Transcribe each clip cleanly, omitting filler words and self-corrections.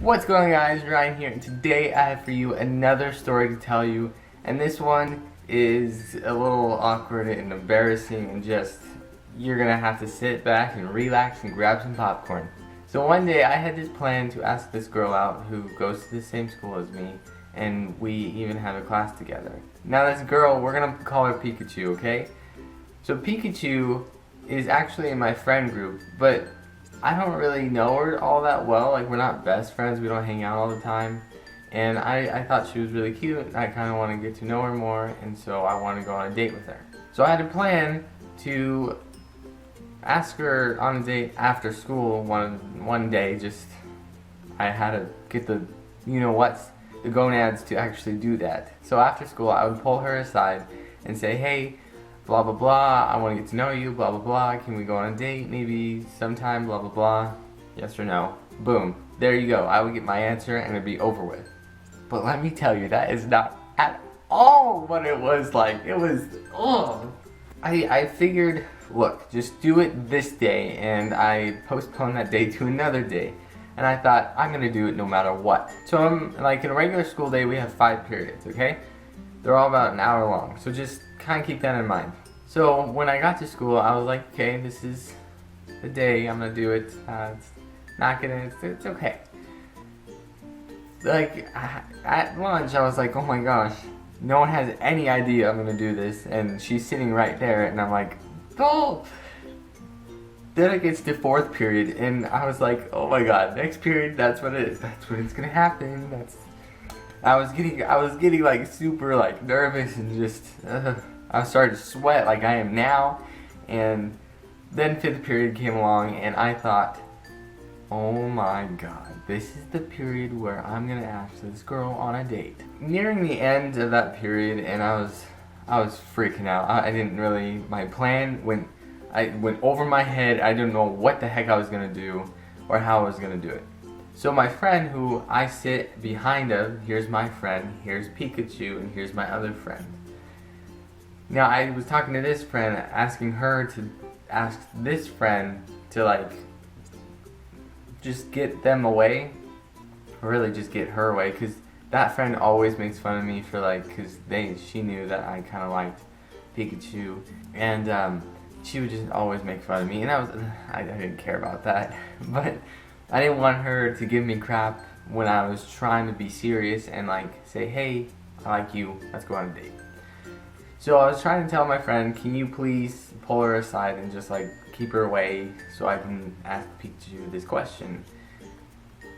What's going on, guys? Ryan here, and today I have for you another story to tell you, and this one is a little awkward and embarrassing, and just you're gonna have to sit back and relax and grab some popcorn. So one day I had this plan to ask this girl out who goes to the same school as me, and we even have a class together. Now this girl, we're gonna call her Pikachu, okay? So Pikachu is actually in my friend group, but I don't really know her all that well. Like, we're not best friends, we don't hang out all the time. And I thought she was really cute, and I kind of want to get to know her more, and so I want to go on a date with her. So I had a plan to ask her on a date after school one day. Just, I had to get the, the gonads to actually do that. So after school, I would pull her aside and say, hey, blah blah blah, I want to get to know you, blah blah blah, can we go on a date maybe sometime, blah blah blah, yes or no. Boom, there you go. I would get my answer and it'd be over with. But let me tell you, that is not at all what it was like. It was, ugh. I figured, look, just do it this day, and I postponed that day to another day. And I thought, I'm gonna do it no matter what. So like in a regular school day, we have 5 periods, okay? They're all about an hour long, so just kind of keep that in mind. So when I got to school, I was like, okay, this is the day, I'm gonna do it. It's okay. Like, at lunch, I was like, oh my gosh, no one has any idea I'm gonna do this, and she's sitting right there, and I'm like, oh! Then it gets to 4th period, and I was like, oh my god, next period, that's what it is. That's when it's gonna happen. I was getting like super like nervous and just I started to sweat like I am now. And then 5th period came along, and I thought, oh my god, this is the period where I'm gonna ask this girl on a date. Nearing the end of that period, and I was freaking out. I didn't really, my plan went over my head. I didn't know what the heck I was gonna do or how I was gonna do it. So my friend, who I sit behind of, here's my friend, here's Pikachu, and here's my other friend. Now I was talking to this friend, asking her to ask this friend to like, just get them away, or really just get her away, because that friend always makes fun of me for like, because she knew that I kind of liked Pikachu, and she would just always make fun of me, and I didn't care about that, but I didn't want her to give me crap when I was trying to be serious and like say, hey, I like you, let's go on a date. So I was trying to tell my friend, can you please pull her aside and just like keep her away so I can ask Pikachu this question.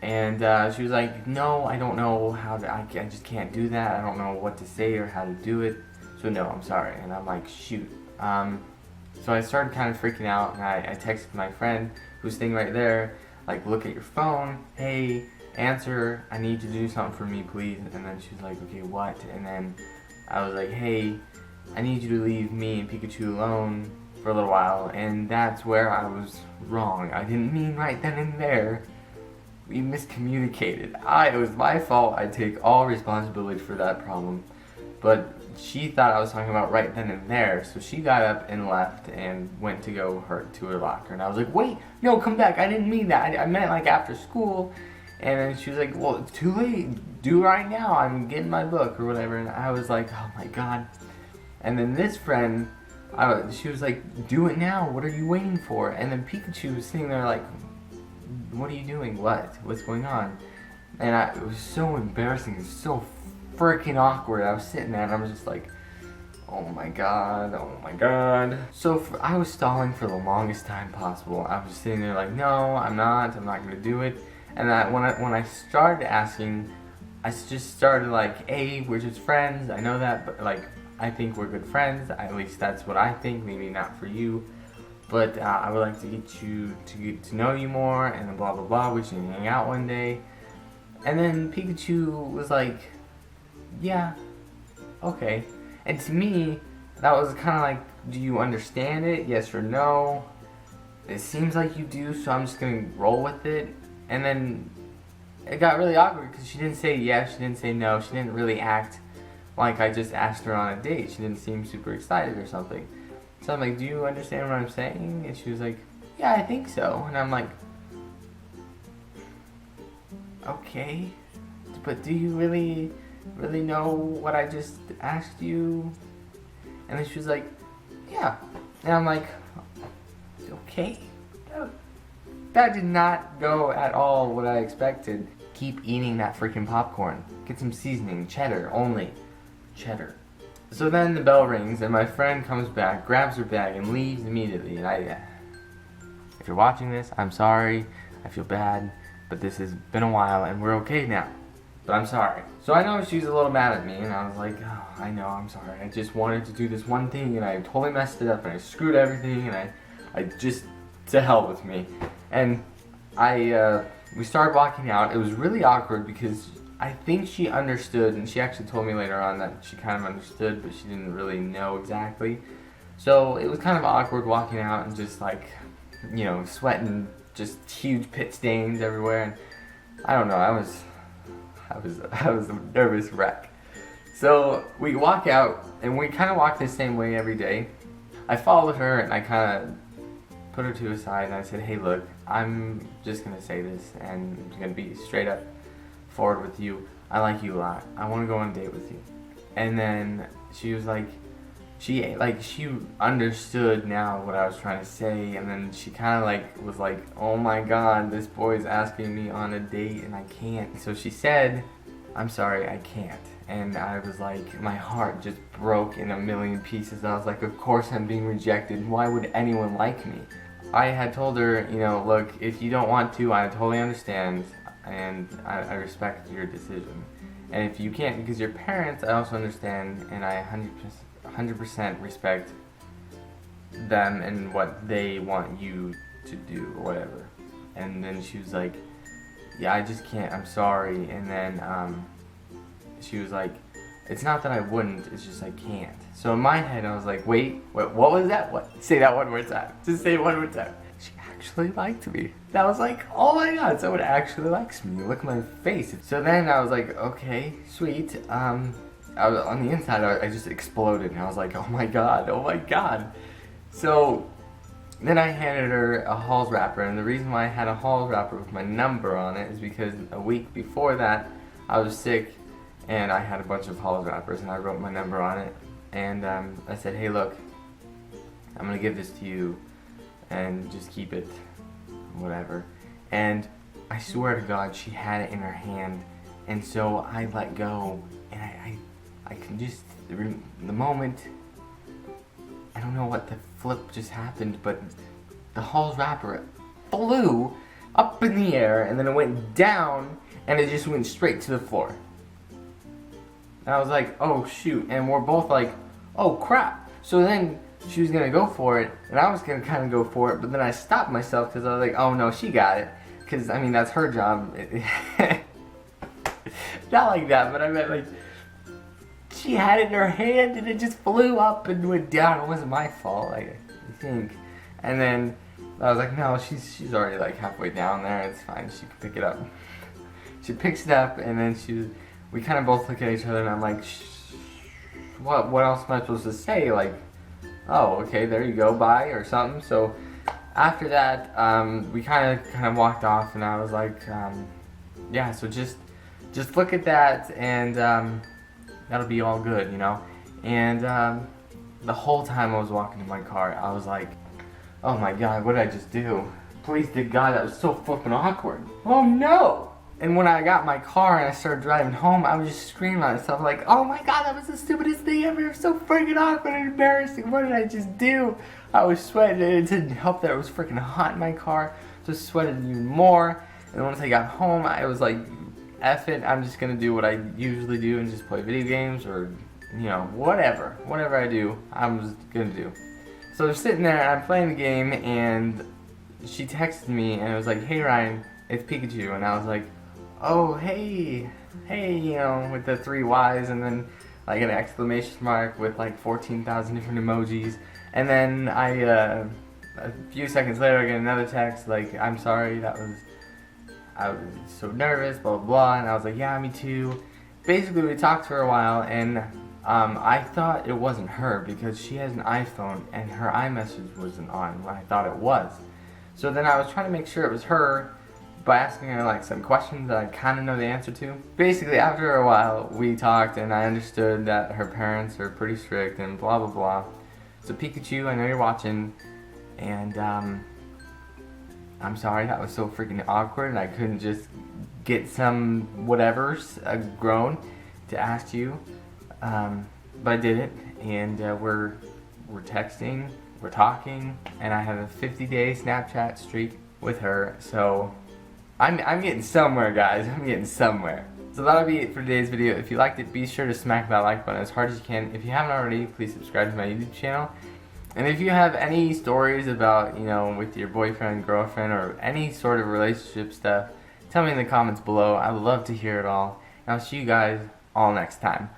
And she was like, no, I don't know how to, I just can't do that, I don't know what to say or how to do it, so no, I'm sorry. And I'm like, shoot. So I started kind of freaking out, and I texted my friend who's sitting right there, like, look at your phone, hey, answer, I need you to do something for me, please. And then she was like, okay, what? And then I was like, hey, I need you to leave me and Pikachu alone for a little while. And that's where I was wrong. I didn't mean right then and there. We miscommunicated. It was my fault. I take all responsibility for that problem. But she thought I was talking about right then and there, so she got up and left and went to go to her locker. And I was like, wait, no, come back, I didn't mean that, I meant like after school. And then she was like, well, it's too late, do it right now, I'm getting my book or whatever. And I was like, oh my god. And then this friend, she was like, do it now, what are you waiting for? And then Pikachu was sitting there like, what are you doing, what's going on? And it was so embarrassing, it was so freaking awkward. I was sitting there and I was just like, oh my god, oh my god. So I was stalling for the longest time possible. I was sitting there like, no, I'm not gonna do it. And when I started asking, I just started like, hey, we're just friends, I know that, but like, I think we're good friends, at least that's what I think, maybe not for you, but I would like to get to know you more, and then blah blah blah, we should hang out one day. And then Pikachu was like, yeah, okay. And to me, that was kind of like, do you understand it? Yes or no? It seems like you do, so I'm just gonna roll with it. And then it got really awkward because she didn't say yes, she didn't say no, she didn't really act like I just asked her on a date. She didn't seem super excited or something. So I'm like, do you understand what I'm saying? And she was like, yeah, I think so. And I'm like, okay, but do you really know what I just asked you? And then she was like, yeah. And I'm like, okay. That did not go at all what I expected. Keep eating that freaking popcorn. Get some seasoning, cheddar only. Cheddar. So then the bell rings and my friend comes back, grabs her bag and leaves immediately. And if you're watching this, I'm sorry. I feel bad, but this has been a while and we're okay now. But I'm sorry. So I know she's a little mad at me and I was like, oh, I know, I'm sorry. I just wanted to do this one thing and I totally messed it up and I screwed everything and I just, to hell with me. And we started walking out. It was really awkward because I think she understood, and she actually told me later on that she kind of understood, but she didn't really know exactly. So it was kind of awkward walking out and just like, you know, sweating, just huge pit stains everywhere. And I don't know, I was a nervous wreck. So we walk out, and we kind of walk the same way every day. I followed her, and I kind of put her to a side, and I said, hey, look, I'm just going to say this, and I'm going to be straight up forward with you. I like you a lot. I want to go on a date with you. And then she was like, she understood now what I was trying to say, and then she kind of like was like, oh my god, this boy's asking me on a date and I can't. So she said, I'm sorry, I can't. And I was like, my heart just broke in a million pieces. I was like, of course I'm being rejected. Why would anyone like me? I had told her, you know, look, if you don't want to, I totally understand, and I respect your decision. And if you can't because you're parents, I also understand, and I 100% respect them and what they want you to do or whatever. And then she was like, yeah, I just can't, I'm sorry. And then she was like, it's not that I wouldn't, it's just I can't. So in my head I was like, wait, what was that? What? Say that one more time. Just say it one more time. She actually liked me. And I was like, oh my god, someone actually likes me. Look at my face. So then I was like, okay, sweet. I was, on the inside I just exploded and I was like, oh my god, oh my god. So then I handed her a Halls wrapper, and the reason why I had a Halls wrapper with my number on it is because a week before that I was sick and I had a bunch of Halls wrappers and I wrote my number on it, and I said, hey look, I'm gonna give this to you and just keep it, whatever. And I swear to god she had it in her hand, and so I let go, and I can just, the moment, I don't know what the flip just happened, but the Halls wrapper flew up in the air and then it went down and it just went straight to the floor. And I was like, oh shoot, and we're both like, oh crap. So then she was gonna go for it, and I was gonna kind of go for it, but then I stopped myself because I was like, oh no, she got it. Because, I mean, that's her job. Not like that, but I meant like, she had it in her hand and it just flew up and went down. It wasn't my fault, I think. And then I was like, no, she's already like halfway down there. It's fine, she can pick it up. She picks it up, and then we kind of both look at each other, and I'm like, what else am I supposed to say? Like, oh, okay, there you go, bye, or something. So after that, we kind of walked off, and I was like, yeah, so just look at that, and that'll be all good, you know. And the whole time I was walking to my car, I was like, oh my god, what did I just do? Please to god, that was so flippin' awkward. Oh no! And when I got my car and I started driving home, I was just screaming at myself like, oh my god, that was the stupidest thing ever. It was so freaking awkward and embarrassing. What did I just do? I was sweating, and it didn't help that it was freaking hot in my car. So I sweated even more. And then once I got home, I was like, F it, I'm just gonna do what I usually do and just play video games, or, you know, whatever I do, I'm just gonna do. So I'm sitting there and I'm playing the game, and she texted me and it was like, hey Ryan, it's Pikachu. And I was like, oh hey, you know, with the 3 Y's and then like an exclamation mark with like 14,000 different emojis. And then a few seconds later I get another text like, I'm sorry, I was so nervous, blah blah blah. And I was like, yeah, me too. Basically we talked for a while, and I thought it wasn't her because she has an iPhone and her iMessage wasn't on when I thought it was. So then I was trying to make sure it was her, by asking her like some questions that I kind of know the answer to. Basically, after a while, we talked and I understood that her parents are pretty strict and blah blah blah. So Pikachu, I know you're watching, and I'm sorry that was so freaking awkward and I couldn't just get some whatevers grown to ask you, but I did it, and we're texting, we're talking, and I have a 50-day Snapchat streak with her, so I'm getting somewhere, guys. I'm getting somewhere. So that'll be it for today's video. If you liked it, be sure to smack that like button as hard as you can. If you haven't already, please subscribe to my YouTube channel. And if you have any stories about, you know, with your boyfriend, girlfriend, or any sort of relationship stuff, tell me in the comments below. I would love to hear it all. And I'll see you guys all next time.